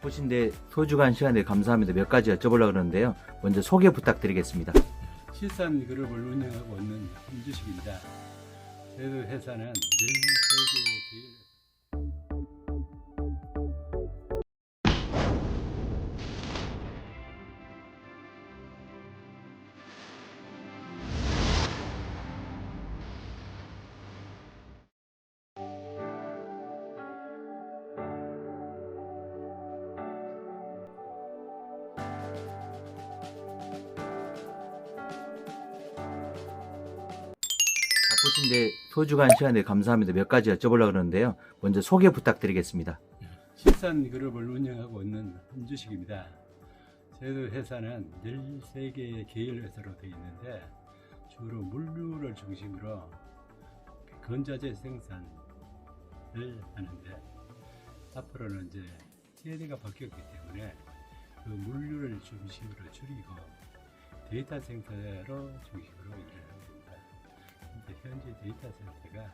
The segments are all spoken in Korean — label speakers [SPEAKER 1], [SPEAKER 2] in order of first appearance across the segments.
[SPEAKER 1] 바쁘신데 소중한 시간에 감사합니다. 몇 가지 여쭤보려고 그러는데요. 먼저 소개 부탁드리겠습니다.
[SPEAKER 2] 실산 그룹을 운영하고 있는 김주식입니다. 저희 회사는 늘 세계에 제일
[SPEAKER 1] 바쁘신데 소중한 시간에 감사합니다. 몇 가지 여쭤보려고 그러는데요. 먼저 소개 부탁드리겠습니다.
[SPEAKER 2] 실산 그룹을 운영하고 있는 김주식입니다. 저희 회사는 늘 세계의 계열 회사로 되어 있는데 주로 물류를 중심으로 건자재 생산을 하는데 앞으로는 이제 세대가 바뀌었기 때문에 그 물류를 중심으로 줄이고 데이터 센터로 중심으로 일을 하고 있습니다. 근데 현재 데이터 센터가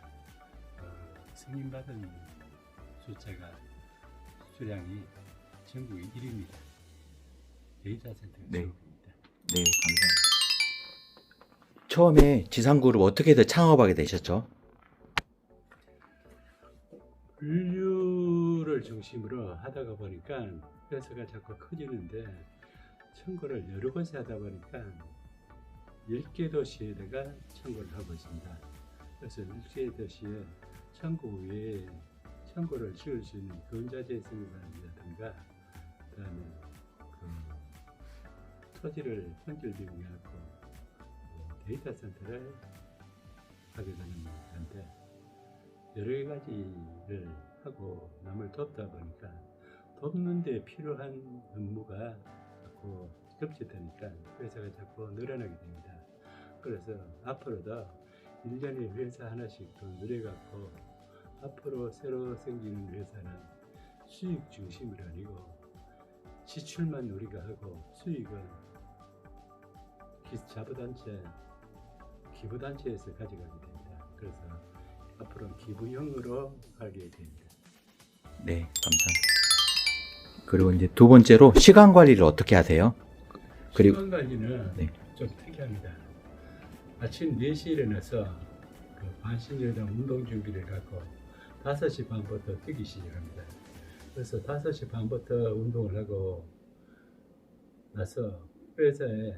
[SPEAKER 2] 승인받은 숫자가 수량이 전국 1위입니다. 데이터 센터가
[SPEAKER 1] 네.
[SPEAKER 2] 전국입니다.
[SPEAKER 1] 네, 감사합니다. 처음에 지상그룹 어떻게든 창업하게 되셨죠?
[SPEAKER 2] 물류를 중심으로 하다가 보니까 회사가 자꾸 커지는데 청구를 여러 곳에 하다 보니까 10개 도시에다가 청구를 하고 있습니다. 그래서 10개 도시에 청구 외에 청구를 지을 수 있는 건자재 생산이라든가 그다음에 토지를 현질 비용해갖고 데이터 센터를 하게 되는 건데 여러 가지를 하고 남을 돕다 보니까 돕는데 필요한 업무가 자꾸 겹치다니까 회사가 자꾸 늘어나게 됩니다. 그래서 앞으로도 1년에 회사 하나씩 더 늘어갖고 앞으로 새로 생기는 회사는 수익 중심이 아니고 지출만 우리가 하고 수익은 자부단체, 기부단체에서 가져가게 됩니다. 그래서 앞으로는 기부형으로 하게 됩니다.
[SPEAKER 1] 네, 감사합니다. 그리고 이제 두 번째로 시간 관리를 어떻게 하세요? 그리고
[SPEAKER 2] 시간 관리는
[SPEAKER 1] 네.
[SPEAKER 2] 좀 특이합니다. 아침 4시에 일어나서 반신욕이랑 운동 준비를 갖고 5시 반부터 뛰기 시작합니다. 그래서 5시 반부터 운동을 하고 나서 회사에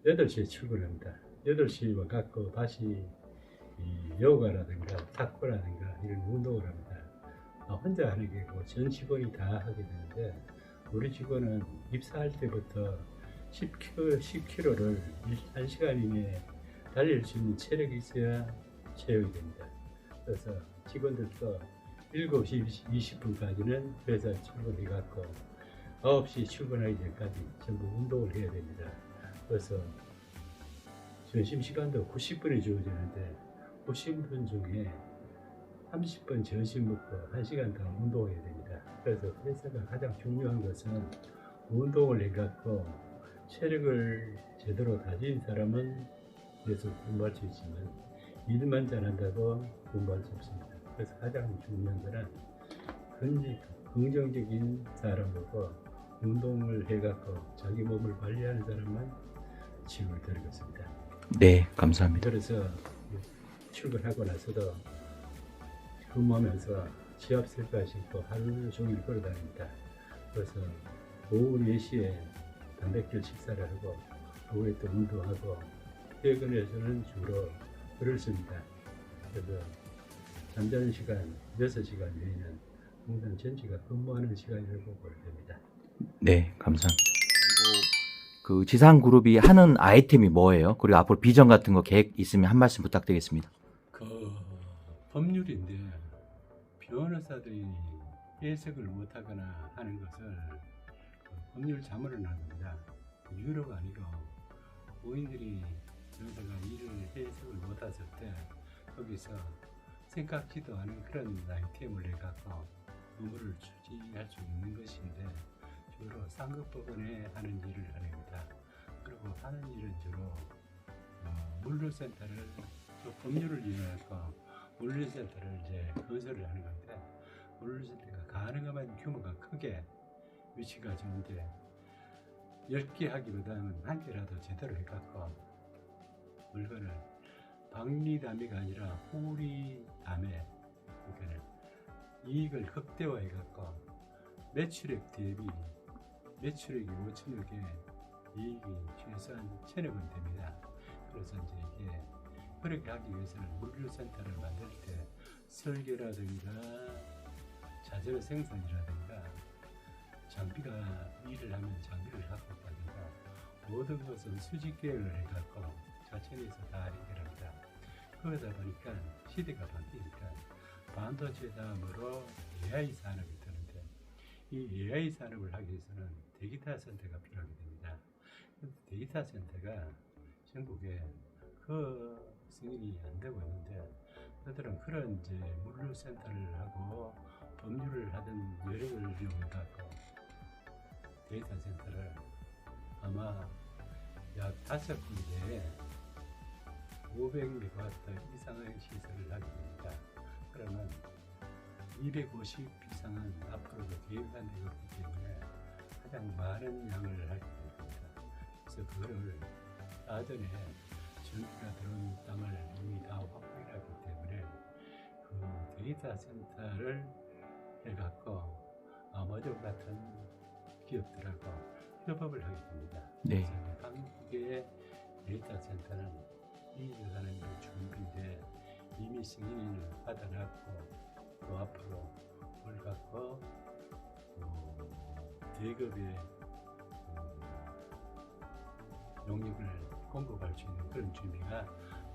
[SPEAKER 2] 8시에 출근합니다. 8시에 와갖고 다시 요가라든가 탁구라든가 이런 운동을 합니다. 혼자 하는 게 아니고 전 직원이 다 하게 되는데 우리 직원은 입사할 때부터 10km를 1시간 이내에 달릴 수 있는 체력이 있어야 채용이 됩니다. 그래서 직원들도 7시 20분까지는 회사에 출근해갖고 9시 출근하기 전까지 전부 운동을 해야 됩니다. 그래서 점심시간도 90분이 주어지는데 90분 중에 30분 점심 먹고 1시간 더 운동해야 됩니다. 그래서 회사가 가장 중요한 것은 운동을 해갖고 체력을 제대로 다진 사람은 계속 공부할 수 있지만 일만 잘한다고 공부할 수 없습니다. 그래서 가장 중요한 것은 긍정적인 사람이고 운동을 해갖고 자기 몸을 관리하는 사람만 지원을 드리고 있습니다.
[SPEAKER 1] 네, 감사합니다.
[SPEAKER 2] 그래서 출근하고 나서도 근무하면서 지압셀카 신고 하루 종일 걸어다닙니다. 그래서 오후 4시에 단백질 식사를 하고 오후에 또 운동하고 퇴근해서는 주로 글을 씁니다. 그래서 잠자는 시간 6시간 외에는 공단 전체가 근무하는 시간이라고 보면 됩니다.
[SPEAKER 1] 네, 감사합니다. 그리고 그 지상그룹이 하는 아이템이 뭐예요? 그리고 앞으로 비전 같은 거 계획 있으면 한 말씀 부탁드리겠습니다.
[SPEAKER 2] 법률인데 변호사들이 해석을 못하거나 하는 것을 법률 자문을 합니다. 유료가 아니고 고인들이 변호사가 일을 해석을 못했을 때 거기서 생각지도 않은 그런 아이템을 내갖고 업무를 추진할 수 있는 것인데 주로 상급법원에 하는 일을 합니다. 그리고 하는 일은 주로 물류센터를 법률을 이용해서 물류센터를 이제 건설을 하는 건데 물류센터가 가능한 규모가 크게 위치가 좋은데 10개 하기보다는 한 개라도 제대로 해갖고 물건을 박리담회가 아니라 호리담회, 그러니까 이익을 극대화해갖고 매출액 대비 매출액이 5천억에 이익이 최소한 1,000억은 됩니다. 그래서 이제 이게 그렇게 하기 위해서는 물류센터를 만들 때 설계라든가 자재의 생산이라든가 장비가 일을 하면 장비를 갖고 있다든가 모든 것은 수직 계획을 해갖고 자체에서 다 해결합니다. 그러다 보니까 시대가 바뀌니까 반도체 다음으로 AI 산업이 되는데 이 AI 산업을 하기 위해서는 데이터 센터가 필요하게 됩니다. 데이터 센터가 전국에 그 승인이 안 되고 있는데 그들은 그런 이제 물류 센터를 하고 법률을 하던 여력을 이용해갖고 데이터 센터를 아마 약 5군데에 500메가와트 이상의 시설을 하게 됩니다. 그러면 250 이상은 앞으로도 계획한 되고 있기 때문에 가장 많은 양을 하게 됩니다. 그래서 그거를 사전에 전기가 들어온 땅을 이미 다 확보해놨기 때문에 그 데이터 센터를 해갖고 아마존 같은 기업들하고 협업을 하게 됩니다.
[SPEAKER 1] 네.
[SPEAKER 2] 그래서 한국의 데이터 센터는 이익을 하는 준비인데 이미 승인을 받아놨고 또 앞으로 그걸 갖고 대급의 용역을 공급할 수 있는 그런 준비가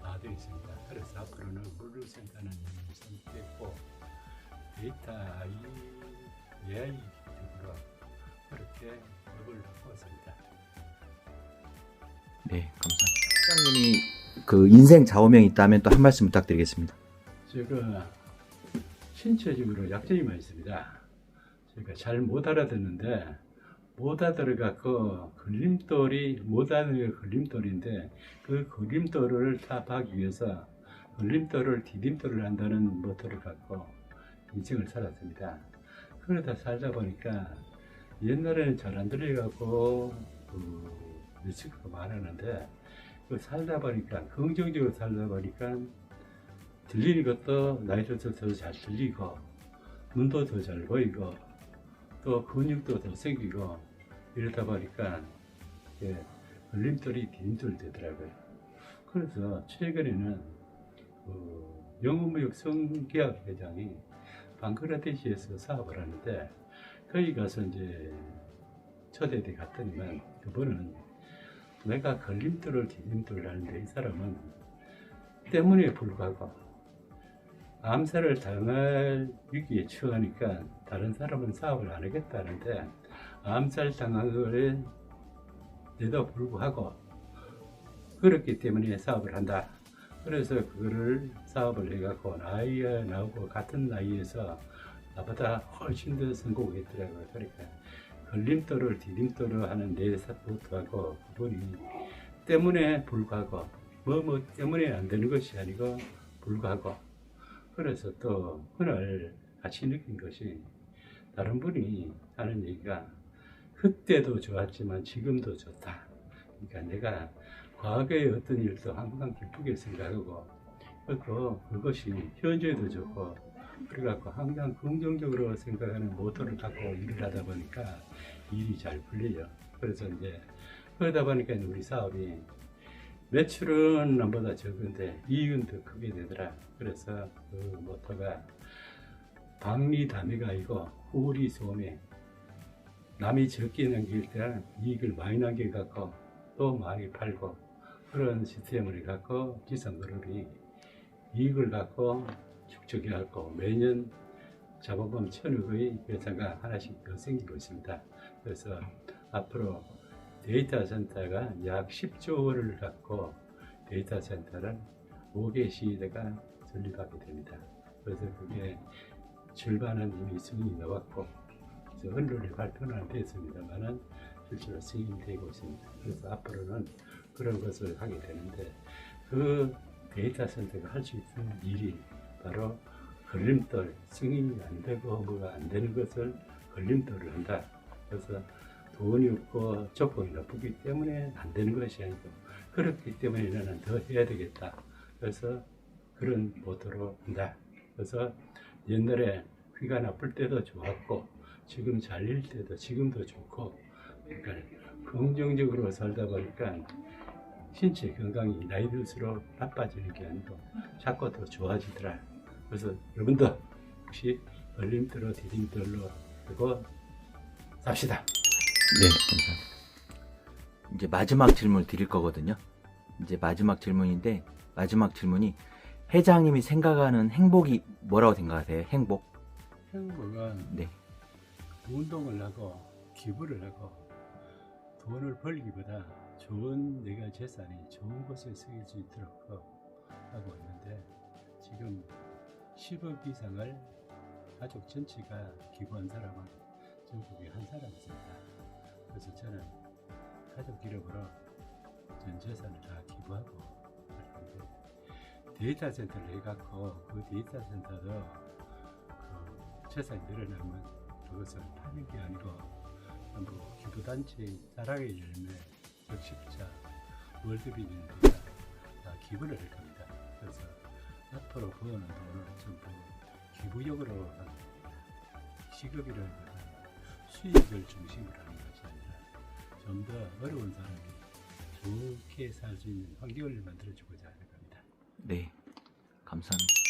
[SPEAKER 2] 다 되어 있습니다. 그래서 앞으로는 물류센터는 이미 선택했고 데이터 AI 쪽으로 그렇게 업을 바꿨습니다.
[SPEAKER 1] 네, 감사합니다. 시장님이 그 인생 좌우명이 있다면 또 한 말씀 부탁드리겠습니다.
[SPEAKER 2] 제가 신체적으로 약점이 많이 있습니다. 제가 잘 못 알아듣는데 못 알아들어갖고 걸림돌이 못 알아듣는 걸림돌인데 그 걸림돌을 타파하기 위해서 걸림돌을 디딤돌을 한다는 모토를 갖고 인생을 살았습니다. 그러다 살다 보니까 옛날에는 잘 안 들려갖고 리스크가 많았는데 살다 보니까 긍정적으로 살다 보니까 들리는 것도 나이 들어서 더 잘 들리고 눈도 더 잘 보이고 또 근육도 더 생기고 이러다 보니까 걸림돌이 디딤돌이 되더라고요. 그래서 최근에는 영업무역 성계약 회장이 방글라데시에서 사업을 하는데 거기 가서 이제 초대돼 갔더니만 그분은 내가 걸림돌을 디딤돌을 하는데 이 사람은 때문에 불구하고 암살을 당할 위기에 처하니까 다른 사람은 사업을 안 하겠다는데 암살 당하는데도 불구하고 그렇기 때문에 사업을 한다. 그래서 그거를 사업을 해갖고 나이가 나오고 같은 나이에서 나보다 훨씬 더 성공했더라고요. 그러니까 걸림돌을 디딤돌로 하는 내사부터하고 그분이 때문에 불구하고 뭐 때문에 안 되는 것이 아니고 불구하고 그래서 또 그날 같이 느낀 것이 다른 분이 하는 얘기가 그때도 좋았지만 지금도 좋다. 그러니까 내가 과거의 어떤 일도 항상 기쁘게 생각하고 그것이 현재도 좋고 그래갖고 항상 긍정적으로 생각하는 모토를 갖고 일을 하다 보니까 일이 잘 풀려요. 그래서 이제 그러다 보니까 우리 사업이 매출은 남보다 적은데 이익은 더 크게 되더라. 그래서 그 모토가 박리담회가 아니고 후리소매, 남이 적게 남길 때는 이익을 많이 남겨갖고 또 많이 팔고 그런 시스템을 갖고 지상그룹이 이익을 갖고 축적해갖고 매년 잡아보면 1,000억의 회사가 하나씩 더 생기고 있습니다. 그래서 앞으로 데이터 센터가 약 10조 원을 갖고 데이터 센터를 5개 시대가 설립하게 됩니다. 그래서 그게 절반은 이미 승인이 나왔고 언론에 발표는 안 됐습니다만은 실제로 승인이 되고 있습니다. 그래서 앞으로는 그런 것을 하게 되는데 그 데이터 센터가 할 수 있는 일이 바로 걸림돌, 승인이 안 되고 뭐가 안 되는 것을 걸림돌을 한다. 그래서 돈이 없고 조건이 나쁘기 때문에 안 되는 것이 아니고 그렇기 때문에 나는 더 해야 되겠다. 그래서 그런 모토로 한다. 그래서 옛날에 귀가 나쁠 때도 좋았고 지금 잘릴 때도 지금도 좋고 그러니까 긍정적으로 살다 보니까 신체 건강이 나이 들수록 나빠지는 게 아니고 자꾸 더 좋아지더라. 그래서 여러분도 혹시 걸림돌로 디딤돌로 하고 삽시다.
[SPEAKER 1] 네, 감사합니다. 이제 마지막 질문을 드릴 거거든요. 이제 마지막 질문인데, 마지막 질문이 회장님이 생각하는 행복이 뭐라고 생각하세요? 행복?
[SPEAKER 2] 행복은
[SPEAKER 1] 네.
[SPEAKER 2] 운동을 하고 기부를 하고 돈을 벌기보다 좋은 내가 재산이 좋은 곳에 쓰일 수 있도록 하고 있는데 지금 10억 이상을 가족 전체가 기부한 사람은 전국에 한 사람 있습니다. 그래서 저는 가족 기록으로 전 재산을 다 기부하고 그러는데 데이터 센터를 해갖고 그 데이터 센터도 그 재산이 늘어나면 그것을 파는 게 아니고 전부 기부단체 사랑의 열매 적십자 월드비전에다 다 기부를 할 겁니다. 그래서 앞으로 버는 돈을 전부 기부용으로 시급이라기보다 수익을 중심으로 하는 것이 아니라 좀 더 어려운 사람이 좋게 살 수 있는 환경을 만들어주고자 하는 겁니다.
[SPEAKER 1] 네. 감사합니다.